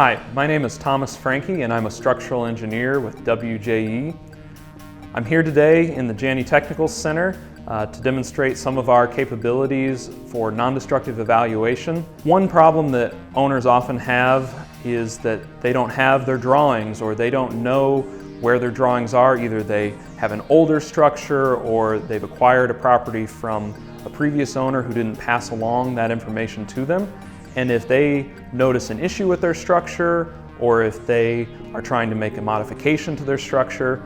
Hi, my name is Thomas Frankie and I'm a structural engineer with WJE. I'm here today in the Janney Technical Center to demonstrate some of our capabilities for non-destructive evaluation. One problem that owners often have is that they don't have their drawings or they don't know where their drawings are. Either they have an older structure or they've acquired a property from a previous owner who didn't pass along that information to them. And if they notice an issue with their structure, or if they are trying to make a modification to their structure,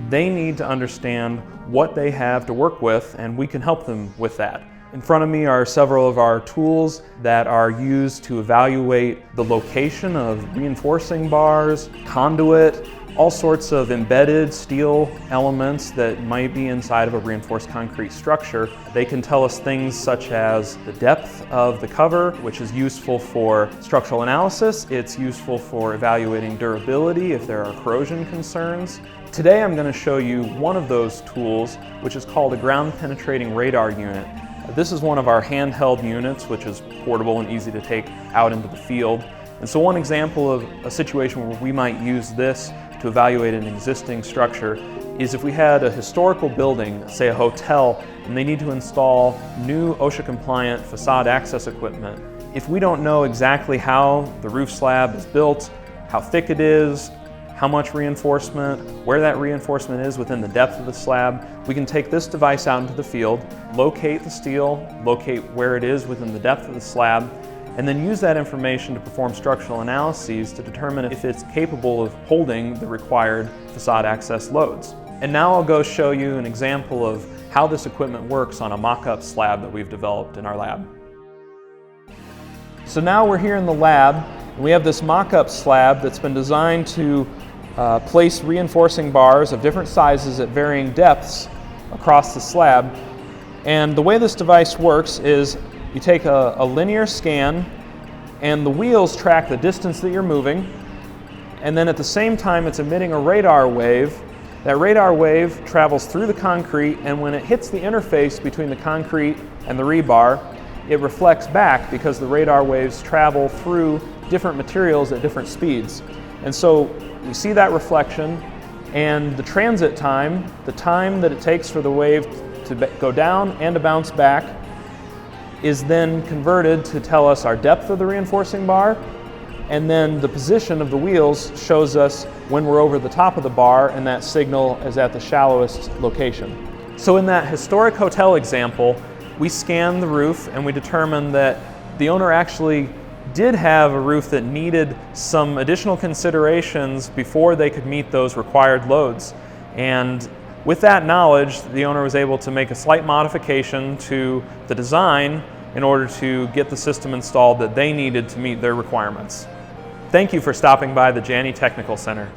they need to understand what they have to work with, and we can help them with that. In front of me are several of our tools that are used to evaluate the location of reinforcing bars, conduit, all sorts of embedded steel elements that might be inside of a reinforced concrete structure. They can tell us things such as the depth of the cover, which is useful for structural analysis. It's useful for evaluating durability if there are corrosion concerns. Today I'm going to show you one of those tools, which is called a ground-penetrating radar unit. This is one of our handheld units, which is portable and easy to take out into the field. And so one example of a situation where we might use this to evaluate an existing structure is if we had a historical building, say a hotel, and they need to install new OSHA-compliant facade access equipment. If we don't know exactly how the roof slab is built, how thick it is, how much reinforcement, where that reinforcement is within the depth of the slab, we can take this device out into the field, locate the steel, locate where it is within the depth of the slab, and then use that information to perform structural analyses to determine if it's capable of holding the required facade access loads. And now I'll go show you an example of how this equipment works on a mock-up slab that we've developed in our lab. So now we're here in the lab, and we have this mock-up slab that's been designed to place reinforcing bars of different sizes at varying depths across the slab. And the way this device works is you take a linear scan, and the wheels track the distance that you're moving, and then at the same time it's emitting a radar wave. That radar wave travels through the concrete, and when it hits the interface between the concrete and the rebar, it reflects back because the radar waves travel through different materials at different speeds. And so we see that reflection, and the transit time, the time that it takes for the wave to go down and to bounce back, is then converted to tell us our depth of the reinforcing bar, and then the position of the wheels shows us when we're over the top of the bar, and that signal is at the shallowest location. So in that historic hotel example, we scanned the roof and we determined that the owner actually did have a roof that needed some additional considerations before they could meet those required loads. And with that knowledge, the owner was able to make a slight modification to the design in order to get the system installed that they needed to meet their requirements. Thank you for stopping by the Janney Technical Center.